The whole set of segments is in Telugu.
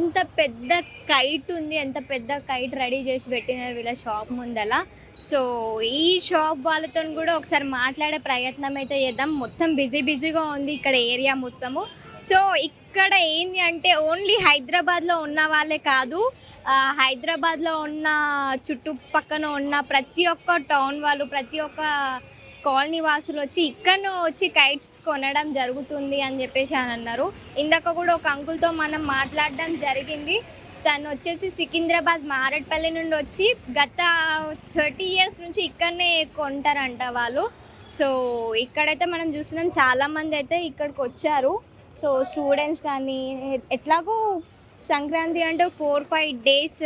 ఎంత పెద్ద కైట్ ఉంది, ఎంత పెద్ద కైట్ రెడీ చేసి పెట్టినారు వీళ్ళ షాప్ ముందల. సో ఈ షాప్ వాళ్ళతో కూడా ఒకసారి మాట్లాడే ప్రయత్నం అయితే చేద్దాం. మొత్తం బిజీగా ఉంది ఇక్కడ ఏరియా మొత్తము. సో ఇక్కడ ఏంటి అంటే ఓన్లీ హైదరాబాద్లో ఉన్న వాళ్ళే కాదు, హైదరాబాద్లో ఉన్న చుట్టుపక్కన ఉన్న ప్రతి ఒక్క టౌన్ వాళ్ళు, ప్రతి ఒక్క కాలనీ వాసులు వచ్చి ఇక్కడ వచ్చి కైట్స్ కొనడం జరుగుతుంది అని చెప్పేసి అని అన్నారు. ఇందాక కూడా ఒక అంకుల్తో మనం మాట్లాడడం జరిగింది. తను వచ్చేసి సికింద్రాబాద్ మారేట్పల్లి నుండి వచ్చి గత 30 years నుంచి ఇక్కడనే కొంటారంట వాళ్ళు. సో ఇక్కడైతే మనం చూస్తున్నాం చాలామంది అయితే ఇక్కడికి వచ్చారు. సో స్టూడెంట్స్ కానీ ఎట్లాగో సంక్రాంతి అంటే 4-5 days.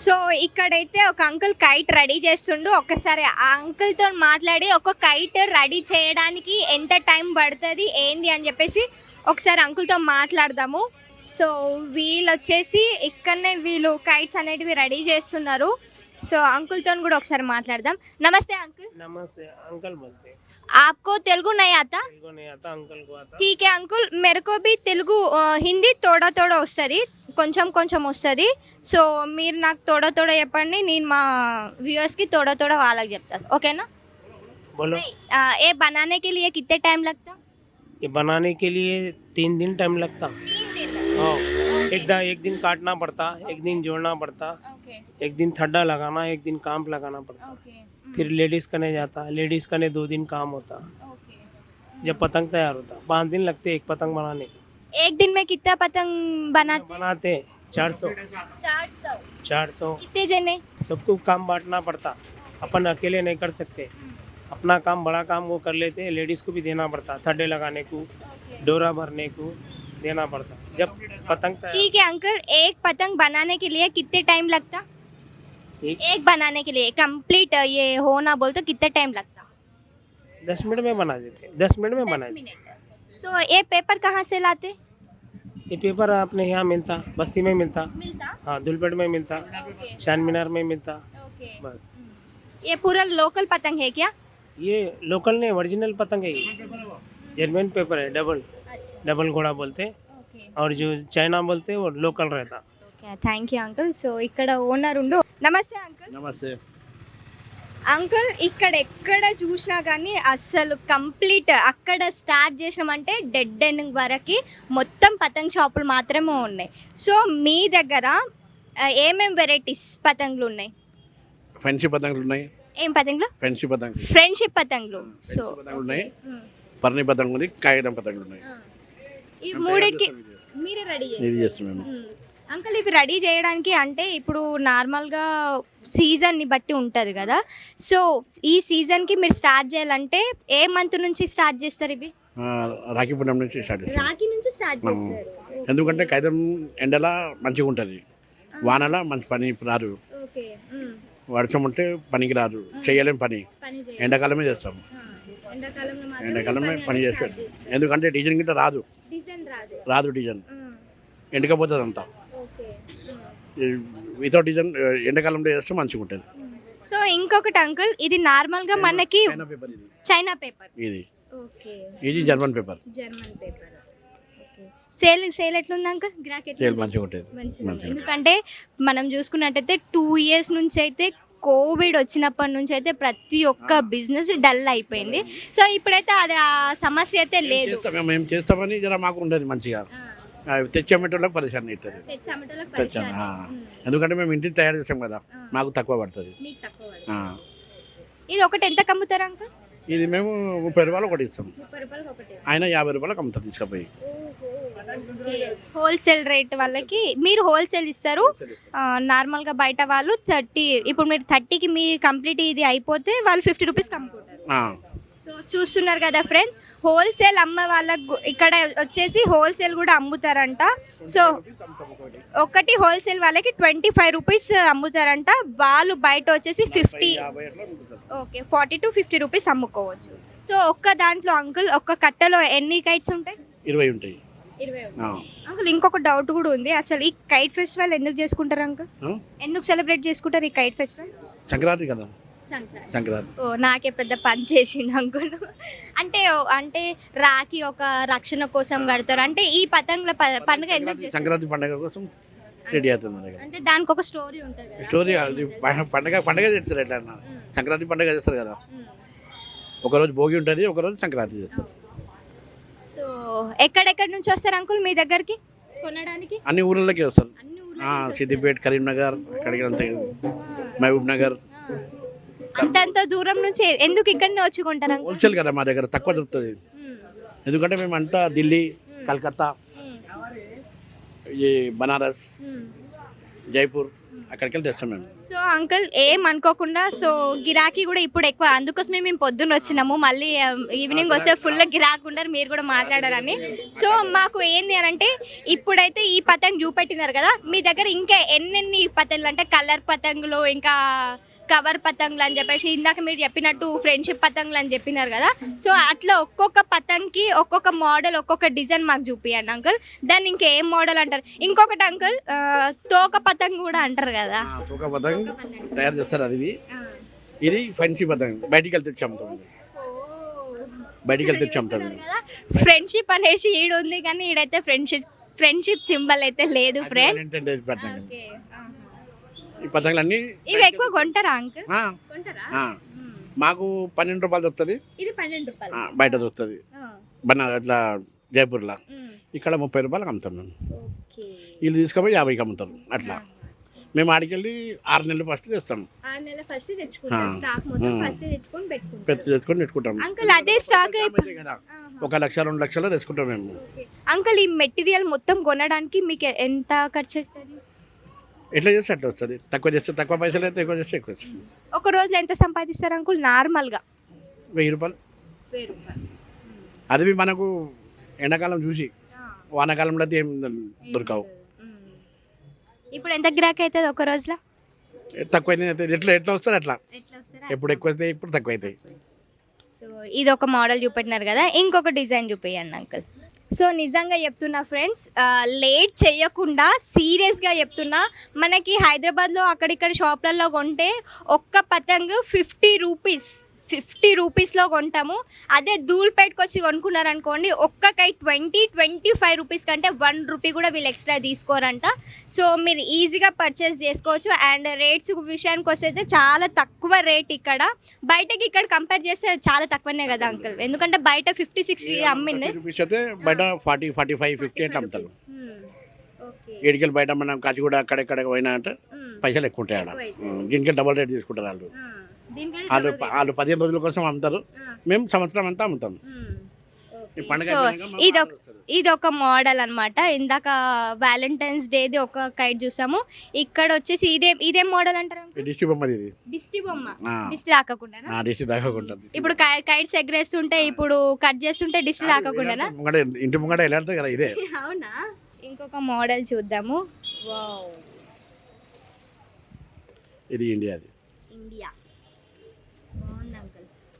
సో ఇక్కడైతే ఒక అంకుల్ కైట్ రెడీ చేస్తుండు. ఒక్కసారి ఆ అంకుల్తో మాట్లాడి ఒక కైట్ రెడీ చేయడానికి ఎంత టైం పడుతుంది ఏంది అని చెప్పేసి ఒకసారి అంకుల్తో మాట్లాడదాము. సో వీళ్ళు వచ్చేసి ఇక్కడనే వీళ్ళు కైట్స్ అనేటివి రెడీ చేస్తున్నారు. సో अंकल కూడా ఒకసారి మాట్లాడదాం. నమస్తే अंकल. नमस्ते अंकल बोलते हैं। आपको तेलुगु नहीं आता? तेलुगु नहीं आता, अंकल को आता। ठीक है अंकल, मेरे को भी తెలుగు హిందీ తోడా వస్తుంది, కొంచెం వస్తుంది. సో మీరు నాకు తోడా చెప్పండి, నేను మా వ్యూअर्स की తోడా వాళ్ళకి చెప్తాను, ఓకేనా? बोलो। ये बनाने के लिए कितने टाइम लगता? ये बनाने के लिए 3 दिन टाइम लगता। 3 दिन? हाँ, एक दिन काटना पड़ता, एक दिन जोड़ना पड़ता, ओके एक दिन थड्डा लगाना, एक दिन कांप लगाना पड़ता। ओके फिर लेडीज कने जाता, लेडीज कने 2 दिन काम होता। ओके। जब पतंग तैयार होता 5 दिन लगते एक पतंग बनाने। एक दिन में कितना पतंग बनाते 400। 400 कितने जने? सबको काम बांटना पड़ता, अपन अकेले नहीं कर सकते। अपना काम बड़ा काम वो कर लेते, लेडीज को भी देना पड़ता, थड्डे लगाने को, डोरा भरने को देना पड़ता। जब पतंग ठीक है अंकल, एक पतंग बनाने के लिए कितने टाइम लगता? एक बनाने के लिए कंप्लीट ये होना बोल तो कितने टाइम लगता? 10 मिनट में बना देते, 10 मिनट में बना देते। सो ये पेपर कहाँ से लाते? ये पेपर अपने यहाँ मिलता, बस्ती में मिलता, हाँ दुलपेट में मिलता, चांद मीनार में मिलता, बस। ये पूरा लोकल पतंग है क्या? ये लोकल नहीं, ओरिजिनल पतंग है, जर्मन पेपर है, डबल घोड़ा बोलते, और जो चाइना बोलते वो लोकल रहता। Thank you uncle. సో ఇక్కడ ఓనర్ ఉండు. నమస్తే అంకుల్. నమస్తే అంకుల్, ఇక్కడ ఎక్కడ చూసినా కానీ అస్సలు కంప్లీట్ అక్కడ స్టార్ట్ చేసామంటే డెడ్ ఎండింగ్ వరకు మొత్తం పతంగ్ షాపులు మాత్రమే ఉన్నాయి. సో మీ దగ్గర ఏమేం వెరైటీస్ పతంగులు ఉన్నాయి? ఫ్రెండ్షిప్ పతంగులు ఉన్నాయి. ఏం పతంగులు? ఫ్రెండ్షిప్ పతంగులు. సో పతంగులు ఉన్నాయి, పర్ణి పతంగులు ఉంది, కాగితం పతంగులు ఉన్నాయి. ఈ మూడింటికి మీరే రెడీ చేస్తున్నాము అంకుల్. ఇవి రెడీ చేయడానికి అంటే ఇప్పుడు నార్మల్గా సీజన్ని బట్టి ఉంటుంది కదా. సో ఈ సీజన్కి మీరు స్టార్ట్ చేయాలంటే ఏ మంత్ నుంచి స్టార్ట్ చేస్తారు ఇవి? రాఖీ పూర్ణం నుంచి స్టార్ట్ చేస్తాం. రాఖీ నుంచి స్టార్ట్ చేస్తారు. ఎందుకంటే కాగితం ఎండలా మంచిగా ఉంటుంది, వానలా మంచి పని రాదు, ఓకే. వర్షం ఉంటే పనికి రాదు, చేయలేం పని. ఎండాకాలమే చేస్తాం, ఎండాకాలమే పని చేస్తాం. ఎందుకంటే డిజైన్ గిట్ట రాదు, డిజైన్ ఎండకపోతుంది అంతా. వితౌట్ డిజైన్ ఎండాకాలంలో చేస్తే మంచిగా ఉంటుంది. సో ఇంకొకటి అంకుల్, ఇది నార్మల్గా మనకి చైనా పేపర్, ఇది జర్మన్ పేపర్. సేల్ ఎట్లుంది అంకుల్? సేల్ మంచిగా ఉంటుంది. ఎందుకంటే మనం చూసుకున్నట్టయితే 2 years నుంచి అయితే కోవిడ్ వచ్చినప్పటి నుంచి అయితే ప్రతి ఒక్క బిజినెస్ డల్ అయిపోయింది. సో ఇప్పుడైతే అది ఆ సమస్య అయితే లేదు. మేము చేస్తామని జర మాకు ఉండదు మంచిగా, తెచ్చేటోళ్ళకి పరిశాన్ అవుతుంది. తెచ్చాము ఎందుకంటే మేము ఇంటికి తయారు చేస్తాం కదా, మాకు తక్కువ పడుతుంది. ఇది ఒకటి ఎంత అమ్ముతారు అంకుల్? ఇది మేము 30 రూపాయలు ఒకటి ఇస్తాం, ఆయన 50 రూపాయలకు అమ్ముతారు తీసుకుపోయి. హోల్సేల్ రేట్ వాళ్ళకి మీరు హోల్సేల్ ఇస్తారు, నార్మల్గా బయట వాళ్ళు 30. ఇప్పుడు మీరు 30కి మీ కంప్లీట్ ఇది అయిపోతే వాళ్ళు 50 రూపీస్కి అమ్ముకుంటారు. సో చూస్తున్నారు కదా ఫ్రెండ్స్, హోల్సేల్ అమ్మ వాళ్ళకు ఇక్కడ వచ్చేసి హోల్సేల్ కూడా అమ్ముతారంట. సో ఒకటి హోల్సేల్ వాళ్ళకి 25 రూపీస్ అమ్ముతారంట, వాళ్ళు బయట వచ్చేసి 50, ఓకే 40 to 50 రూపీస్ అమ్ముకోవచ్చు. సో ఒక్క దాంట్లో అంకుల్ ఒక్క కట్టలో ఎన్ని కైట్స్ ఉంటాయి? 20 ఉంటాయి. 20 అంకుల్, ఇంకొక డౌట్ కూడా ఉంది, అసలు ఈ కైట్ ఫెస్టివల్ ఎందుకు చేసుకుంటారు అంకుల్? ఎందుకు సెలబ్రేట్ చేసుకుంటారు ఈ కైట్ ఫెస్టివల్? సంక్రాంతి కదా. సంక్రాంతి ఓ నాకే పెద్ద పని చేసిండు అంకుల్. అంటే రాఖీ ఒక రక్షణ కోసం కడతారు. అంటే ఈ పతంగుల పండుగ ఎందుకు చేస్తారు? సంక్రాంతి పండుగ కోసం రెడీ అవుతుంది మన దగ్గర. అంటే దానికి ఒక స్టోరీ ఉంటుంది కదా. స్టోరీ అది పండగ చేస్తారు ఎట్లా అన్న సంక్రాంతి పండుగ చేస్తారు కదా, ఒకరోజు భోగి ఉంటుంది, ఒకరోజు సంక్రాంతి చేస్తారు. సో ఎక్కడెక్కడి నుంచి వస్తారు అంకుల్ మీ దగ్గరికి కొనడానికి? అన్ని ఊర్లకి వస్తారు. అన్ని ఊర్ల నుంచి వస్తారా? సిద్దిపేట, కరీంనగర్, అక్కడికి అంతే, మహబూబ్ నగర్. అంతంత దూరం నుంచి ఎందుకు ఇక్కడనే వచ్చి కొంటారు అంకుల్? హోల్సేల్ కదా మా దగ్గర, తక్కువ దొరుకుతుంది. ఎందుకంటే మేము అంతా ఢిల్లీ, కలకత్తా, ఈ బనారస్, జైపూర్ అక్కడికి వెళ్ళి తెస్తాం మేము. సో అంకుల్ ఏం అనుకోకుండా, సో గిరాకీ కూడా ఇప్పుడు ఎక్కువ, అందుకోసమే మేము పొద్దున్న వచ్చినాము. మళ్ళీ ఈవినింగ్ వస్తే ఫుల్ గిరాకీ ఉండరు, మీరు కూడా మాట్లాడారని. సో మాకు ఏంది అని అంటే, ఇప్పుడైతే ఈ పతంగ్ చూపెట్టినారు కదా, మీ దగ్గర ఇంకా ఎన్నెన్ని పతంగులు, అంటే కలర్ పతంగులు, ఇంకా కవర్ పతంగులు అని చెప్పేసి ఇందాక మీరు చెప్పినట్టు ఫ్రెండ్షిప్ పతంగులు అని చెప్పినారు కదా. సో అట్లా ఒక్కొక్క పతంగ్కి ఒక్కొక్క మోడల్, ఒక్కొక్క డిజైన్ మాకు చూపియండి అంకుల్. దాన్ని ఇంకేం మోడల్ అంటారు? ఇంకొకటి అంకుల్, తోక పతంగ్ కూడా అంటారు కదా. తోక పతంగ్ తయారు చేస్తారు, అది ఇది ఫ్రెండ్షిప్ పతంగ్. బయటికి వెళ్తే తెచ్చి అమ్ముతాం, బయటికి వెళ్తే తెచ్చి అమ్ముతాం. ఫ్రెండ్షిప్ అనేసి ఈడు ఉంది కానీ ఈడైతే ఫ్రెండ్షిప్ సింబల్ అయితే లేదు ఫ్రెండ్. ఈ పతంగులన్నీ ఇవి ఎక్కువ కొంటారా అంకుల్? కొంటారా? మాకు 12 రూపాయలు దొరుకుతుంది, ఇది 12 రూపాయలు బయట దొరుకుతుంది అట్లా జైపూర్లో. ఇక్కడ 30 రూపాయలకు అమ్ముతాం మేము. వీళ్ళు తీసుకుపోయి 50కి అమ్ముతారు. అట్లా మేము ఆడికెళ్ళి 6 నెలలు ఫస్ట్ తెస్తాం. 6 నెలల ఫస్ట్ తెచ్చుకుంటాం, స్టాక్ మొత్తం ఫస్ట్ తెచ్చుకొని తెచ్చుకొని పెట్టుకుంటాం. అంకుల్ అదే స్టాక్ కదా 1 లక్ష 2 లక్షలు తెచ్చుకుంటాం మేము. అంకుల్ ఈ మెటీరియల్ మొత్తం కొనడానికి మీకు ఎంత ఖర్చు అవుతుంది? ఎట్లా చేస్తే అట్లా వస్తుంది. తక్కువ చేస్తే తక్కువ పైసలు అయితే, ఎక్కువ చేస్తే ఎక్కువ వస్తుంది. ఒక రోజులో ఎంత సంపాదిస్తారు అంకుల్ నార్మల్గా? 1000 రూపాయలు. అది మనకు ఎండాకాలం చూసి, వానాకాలంలో అయితే ఏం దొరకవు. ఇప్పుడు ఎంత గిరాకీ అవుతుంది ఒక రోజులో? తక్కువ అయితే ఎట్లా వస్తుంది అట్లా, ఎప్పుడు ఎక్కువ అయితే ఇప్పుడు తక్కువ అవుతాయి. సో ఇది ఒక మోడల్ చూపెట్టినారు కదా, ఇంకొక డిజైన్ చూపించండి అంకుల్. సో నిజంగా చెప్తున్నా ఫ్రెండ్స్, లేట్ చేయకుండా సీరియస్గా చెప్తున్నా, మనకి హైదరాబాద్లో అక్కడిక్కడ షాప్లలో కొంటే ఒక్క పతంగ్ 50 రూపీస్లో కొంటాము. అదే ధూల్పేటకి వచ్చి కొనుక్కున్నారనుకోండి, ఒక్క కైట్ 20-25 రూపీస్ కంటే 1 రూపీ కూడా వీళ్ళు ఎక్స్ట్రా తీసుకోరంట. సో మీరు ఈజీగా పర్చేస్ చేసుకోవచ్చు. అండ్ రేట్స్ విషయానికి వస్తే చాలా తక్కువ రేట్ ఇక్కడ. బయటకి ఇక్కడ కంపేర్ చేస్తే చాలా తక్కువనే కదా అంకుల్, ఎందుకంటే బయట 50-60 అమ్మింది, బయట 40-45-50 అట్లా అమ్ముతారు. ఏడికెళ్ళి బయట మనం కాచిగూడ అక్కడెక్కడ పోయినా అంటే పైసలు ఎక్కువ ఉంటాయి. ఆడ దీనికి డబల్ రేట్ తీసుకుంటారు వాళ్ళు. వాళ్ళు 15 రోజుల కోసం అమ్ముతారు, మేము సంవత్సరం అంతా అమ్ముతాం. ఇది ఒక మోడల్ అన్నమాట. ఇందాక వ్యాలంటైన్స్ డేది ఒక కైట్ చూసాము, ఇక్కడ వచ్చేసి ఇదే మోడల్ అంటారు. దిష్టి బొమ్మ, ఇది దిష్టి బొమ్మ, దిష్టి తాకకుండా. దిష్టి తాకకుండా ఇప్పుడు కైట్స్ ఎగరేస్తుంటే, ఇప్పుడు కట్ చేస్తుంటే దిష్టి తాకకుండా ఇంటి ముంగట వెళ్ళాడుతుంది కదా, ఇదే. అవునా? ఇంకొక మోడల్ చూద్దాము. ఇది ఇండియాది, ఇండియా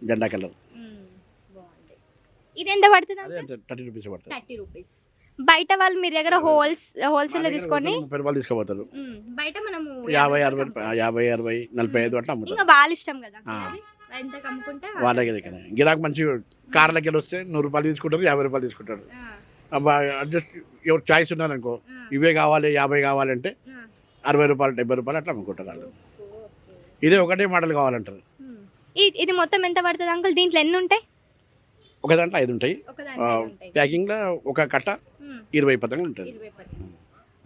జెండా కలర్. ఇది ఎంత పడుతుంది? 30 రూపీస్ పడుతుంది. 30 రూపీస్. బయట వాళ్ళు మీ దగ్గర హోల్సేల్ లో తీసుకొని 30 రూపాయలు తీసుకోపోతారు. బయట మనము 50-60-50-60-45 అట్లా అమ్ముతారు. ఇంకా వాళ్ళ ఇష్టం కదా, ఎంత కమ్ముకుంటే వాళ్ళకి గిరాకు మంచి కార్లకి వెళ్ళి వస్తే 100 రూపాయలు తీసుకుంటారు, 50 రూపాయలు తీసుకుంటారు. అడ్జస్ట్ ఎవరు చాయిస్ ఉన్నారనుకో, ఇవే కావాలి 50 కావాలంటే 60 రూపాయలు 70 రూపాయలు అట్లా అమ్ముకుంటారు వాళ్ళు. ఇదే ఒకటే మోడల్ కావాలంటారు. ఇది మొత్తం ఎంత పడుతుంది అంకుల్? దీంట్లో ఎన్ని ఉంటాయి? ఒక దాంట్లో 5 ఉంటాయి. ప్యాకింగ్ లో ఒక కట్ట 20 పతంగులు ఉంటుంది.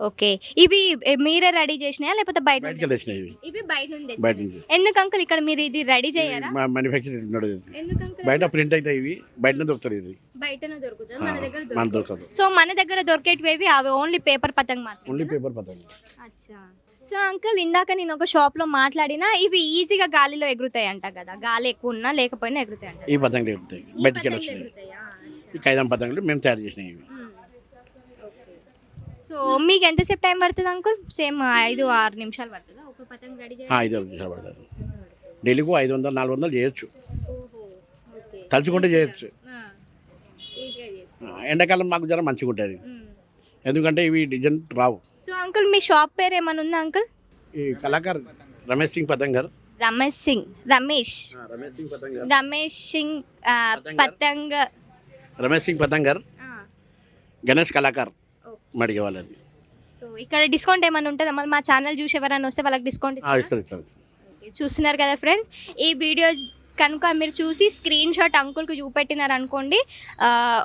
ఓకే. ఇవి మీరే రెడీ చేసినాయా లేకపోతే బయట తెచ్చినాయి? ఇవి బయట నుంచి. ఎందుకు అంకుల్ ఇక్కడ మీరు ఇది రెడీ చేయరా? మ్యానుఫ్యాక్చరింగ్ బయట ప్రింట్ అయితే ఇవి బయటనే దొరుకుతుంది. ఇది బయటనే దొరుకుతుంది, మన దొరకదు. సో మన దగ్గర దొరికేటివి అవి ఓన్లీ పేపర్ పతంగ్ మాత్రం. ఓన్లీ పేపర్ పతంగ్. అచ్చా. సో అంకుల్ ఇందాక నేను ఒక షాప్లో మాట్లాడినా, ఇవి ఈజీగా గాలిలో ఎగురుతాయి అంట కదా, గాలి ఎక్కువ ఉన్నా లేకపోయినా ఎగురుతాయి అంట. ఈ పతంగులు ఎగురుతాయి, బయటికి వెళ్ళి వచ్చినాయి. ఈ ఖైదాం పతంగులు మేము తయారు చేసినాయి ఇవి. సో మీకు ఎంతసేపు టైం పడుతుంది అంకుల్? సేమ్ 5-6 నిమిషాలు పడుతుందా ఒక పతంగ్ రెడీ చేయాలి? 5 నిమిషాలు పడుతుంది. డైలీకు 500-400 చేయొచ్చు, తలుచుకుంటే చేయొచ్చు. ఎండాకాలం మాకు జర మంచిగా ఉంటుంది, ఎందుకంటే ఇవి డిజైన్ రావు. సో అంకుల్ మీ షాప్ పేరు ఏమైనా ఉందా అంకుల్? ఈ కళాకార్ రమేష్ సింగ్ పతంగర్ రమేష్ సింగ్ పతంగ్ రమేష్ సింగ్ పతంగర్ గణేష్ కళాకార్ మడిగే వాళ్ళది. సో ఇక్కడ డిస్కౌంట్ ఏమైనా ఉంటుందా? మళ్ళీ మా ఛానల్ చూసి ఎవరైనా వస్తే వాళ్ళకి డిస్కౌంట్ ఇస్తారు. చూస్తున్నారు కదా ఫ్రెండ్స్, ఈ వీడియో కనుక మీరు చూసి స్క్రీన్ షాట్ అంకుల్కి చూపెట్టినారు అనుకోండి,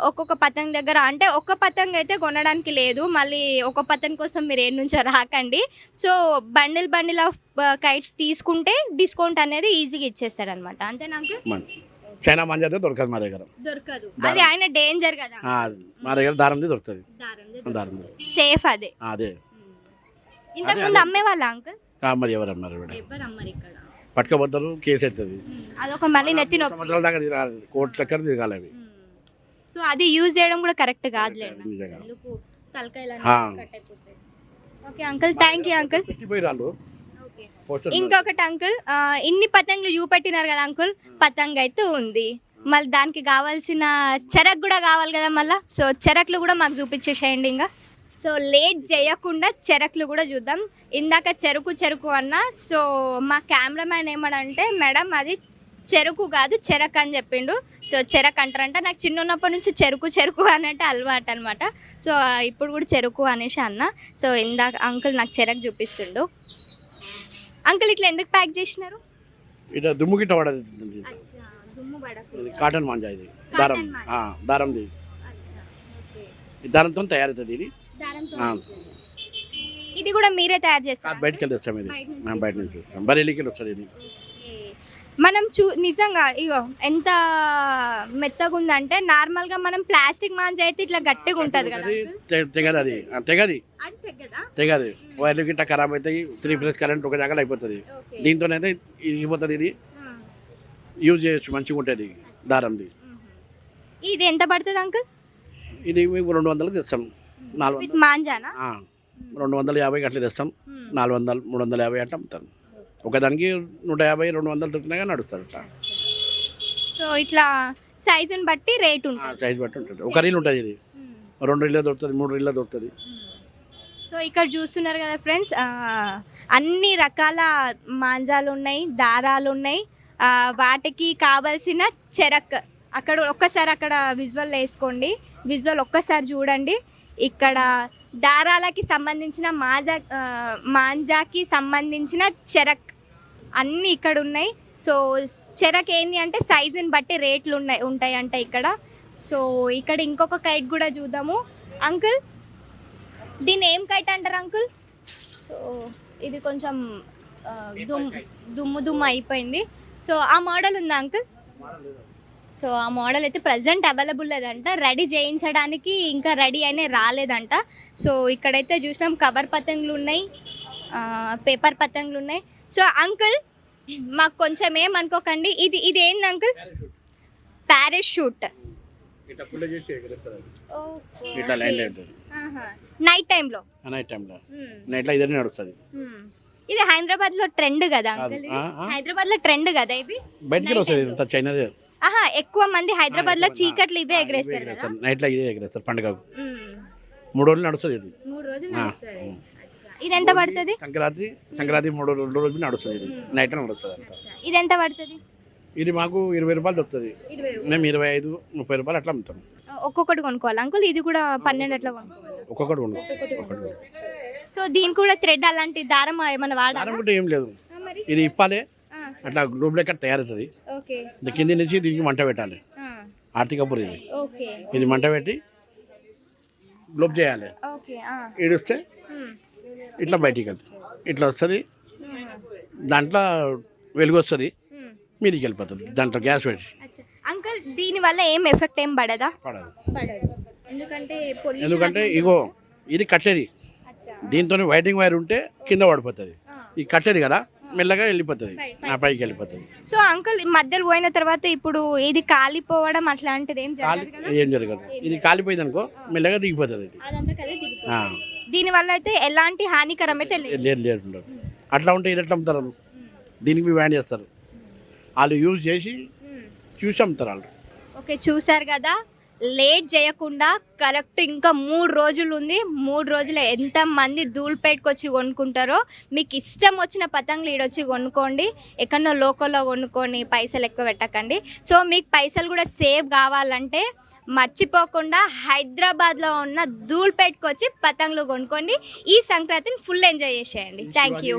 ఒక్కొక్క పతంగ్ దగ్గర అంటే ఒక్క పతంగ్ అయితే కొనడానికి లేదు, మళ్ళీ ఒక పతంగ్ కోసం మీరు ఏడు నుంచో రాకండి. సో బండిల్ ఆఫ్ కైట్స్ తీసుకుంటే డిస్కౌంట్ అనేది ఈజీగా ఇచ్చేస్తాడు అనమాట. అంతేనా అంకుల్? చైనా మంది అయితే దొరకదు మా దగ్గర, దొరకదు, అది ఆయన డేంజర్ కదా. మా దగ్గర దారంది దొరుకుతుంది, సేఫ్ అదే. అదే ఇంతకు ముందు అమ్మే వాళ్ళ అంకుల్? మరి ఎవరు అన్నారు? ఎవరు అమ్మరు ఇక్కడ, పట్టుకపోతారు, కేసు అవుతుంది. అదొక మళ్ళీ నెత్తి నొప్పి, సంవత్సరాల దాకా తిరగాలి, కోర్టు చక్కర తిరగాలి అవి. సో అది యూజ్ చేయడం కూడా కరెక్ట్ కాదులే. Okay uncle, thank you uncle. ఇంకొకటి అంకుల్, ఇన్ని పతంగులు చూపెట్టినారు కదా అంకుల్, పతంగ్ అయితే ఉంది, మళ్ళీ దానికి కావాల్సిన చెరకు కూడా కావాలి కదా మళ్ళీ. సో చెరకులు కూడా మాకు చూపించేసేయండి ఇంకా. సో లేట్ చేయకుండా చెరకులు కూడా చూద్దాం. ఇందాక చెరుకు అన్న, సో మా కెమెరామ్యాన్ ఏమడంటే మేడం అది చెరుకు కాదు చెరకు అని చెప్పిండు. సో చెరకు అంటారంట, నాకు చిన్న ఉన్నప్పటి నుంచి చెరుకు అన్నట్టు అలవాటు అనమాట. సో ఇప్పుడు కూడా చెరుకు అనేసి అన్న. సో ఇందాక అంకుల్ నాకు చెరకు చూపిస్తుండు. అంకుల్ ఇట్లా ఎందుకు ప్యాక్ చేసినారు? ఇట్లా దుమ్ము గిట్ట పడదు, కాటన్ మాంజా, ఇది దారంది, దారంతో తయారవుతుంది. ఇది కూడా మీరే తయారు చేస్తారు? బయటకి వెళ్ళి తెస్తాం, ఇది బయట నుంచి వస్తాం, బరేలీకి వస్తుంది ఇది. మనం నిజంగా ఇగో ఎంత మెత్తగా ఉందంటే, నార్మల్ గా మనం ప్లాస్టిక్ మాంజా అయితే ఇట్లా గట్టిగా ఉంటది కదా, తెగది వైర్లు గిట్ట ఖరాబ్ అవుతాయి, 3 ఫేజ్ కరెంట్ ఒక జాగాలో అయిపోతుంది. దీంతోనైతే ఇరిగిపోతుంది, ఇది యూజ్ చేయొచ్చు, మంచిగా ఉంటుంది దారంది. ఇది ఎంత పడుతుంది అంకుల్? ఇది మీకు 200 తెస్తాం, 400 మాంజానా? 250 అట్లా తెస్తాం, 400 350 అంటే అమ్ముతాం. ఒకదానికి 150 200 దొరికినా కానీ నడుస్తారు అట్లా. సో ఇట్లా సైజుని బట్టి రేట్ ఉంటుంది, సైజ్ బట్టి ఉంటుంది. ఒక రీల్ ఉంటుంది, ఇది 2 రీల్లో దొరుకుతుంది, 3 రీల్లో దొరుకుతుంది. సో ఇక్కడ చూస్తున్నారు కదా ఫ్రెండ్స్, అన్ని రకాల మాంజాలు ఉన్నాయి, దారాలు ఉన్నాయి, వాటికి కావాల్సిన చెరక్ అక్కడ ఒక్కసారి అక్కడ విజువల్ వేసుకోండి, విజువల్ ఒక్కసారి చూడండి. ఇక్కడ దారాలకి సంబంధించిన మాంజాకి సంబంధించిన చెరక్ అన్నీ ఇక్కడ ఉన్నాయి. సో చెరక్ ఏంటి అంటే సైజుని బట్టి రేట్లు ఉంటాయంట ఇక్కడ. సో ఇక్కడ ఇంకొక కైట్ కూడా చూద్దాము. అంకుల్ దీన్ని ఏం కైట్ అంటారు అంకుల్? సో ఇది కొంచెం దుమ్ము అయిపోయింది. సో ఆ మోడల్ ఉందా అంకుల్? సో ఆ మోడల్ అయితే ప్రజెంట్ అవైలబుల్ లేదంట, రెడీ చేయించడానికి ఇంకా రెడీ అయినా రాలేదంట. సో ఇక్కడైతే చూసినాం కవర్ పతంగులు ఉన్నాయి, పేపర్ పతంగులు ఉన్నాయి. సో అంకుల్ మాకు కొంచెం ఏమనుకోకండి, ఇది ఏంది అంకుల్? పారాషూట్. నైట్ టైంలో ఇదే నడుస్తుంది. ఇది హైదరాబాద్ లో ట్రెండ్ కదా అంకుల్, హైదరాబాద్ లో ట్రెండ్ కదా ఇవి. బయటకి వస్తుంది చైనా. ఎక్కువ మంది హైదరాబాద్ లో చీకట్లు ఇవే ఎగరేస్తారు కదా, నైట్ లో ఇదే ఎగరేస్తారు పండుగకు. 3 రోజులు నడుస్తుంది ఇది. 3 రోజులు నడుస్తుంది. ఇది ఎంత పడుతుంది? సంక్రాంతి 2 రోజులు నడుస్తుంది, ఇది నైట్ నడుస్తుంది అంత. ఇది ఎంత పడుతుంది? ఇది మాకు 20 రూపాయలు దొరుకుతుంది, మేము 25 30 రూపాయలు అట్లా అమ్ముతాం. ఒక్కొక్కటి కొనుక్కోవాలి అంకుల్? ఇది కూడా 12 అట్లా కొనుక్కోవాలి? ఒక్కొక్కటి కొనుక్కోవాలి. సో దీనికి కూడా థ్రెడ్ అలాంటి దారం ఏమైనా వాడాలి? ఏం లేదు, ఇది ఇప్పాలే, అట్లా గ్రూప్ లెక్క తయారవుతుంది. కింది నుంచి దీనికి మంట పెట్టాలి, ఆర్టికపూర్ ఇది. ఇది మంట పెట్టి గ్లోబ్ చేయాలి, ఈడుస్తే ఇట్లా బయటికి వెళ్తుంది, ఇట్లా వస్తుంది, దాంట్లో వెలుగు వస్తుంది, మీదికి వెళ్ళిపోతుంది, దాంట్లో గ్యాస్ పెట్టి. అంకుల్ దీని వల్ల ఏం ఎఫెక్ట్ ఏం పడదా? పడదు. ఎందుకంటే ఇగో ఇది కట్టేది, దీంతో వైరింగ్ వైర్ ఉంటే కింద పడిపోతుంది, ఇది కట్టేది కదా మెల్లగా వెళ్ళిపోతుంది, పైకి వెళ్ళిపోతుంది. సో అంకుల్ మధ్యలో పోయిన తర్వాత ఇప్పుడు ఇది కాలిపోవడం అట్లాంటిది ఏం జరగదు. ఇది కాలిపోయింది అనుకో మెల్లగా దిగిపోతుంది. దీని వల్ల అయితే ఎలాంటి హానికరం అయితే లేదు. అట్లా ఉంటే ఇది ఎట్లా అమ్ముతారు? దీనికి బ్యాన్ చేస్తారు, వాళ్ళు యూజ్ చేసి చూసి అమ్ముతారు వాళ్ళు. ఓకే చూసారు కదా, లేట్ చేయకుండా కరెక్ట్ ఇంకా 3 రోజులు ఉంది. 3 రోజులు ఎంతమంది ధూళిపేటకు వచ్చి కొనుక్కుంటారో మీకు ఇష్టం వచ్చిన పతంగులు ఈడొచ్చి కొనుక్కోండి. ఎక్కడో లోకల్లో కొనుక్కొని పైసలు ఎక్కువ పెట్టకండి. సో మీకు పైసలు కూడా సేవ్ కావాలంటే మర్చిపోకుండా హైదరాబాద్లో ఉన్న ధూళిపేటకు వచ్చి పతంగులు కొనుక్కోండి. ఈ సంక్రాంతిని ఫుల్ ఎంజాయ్ చేసేయండి. Thank you.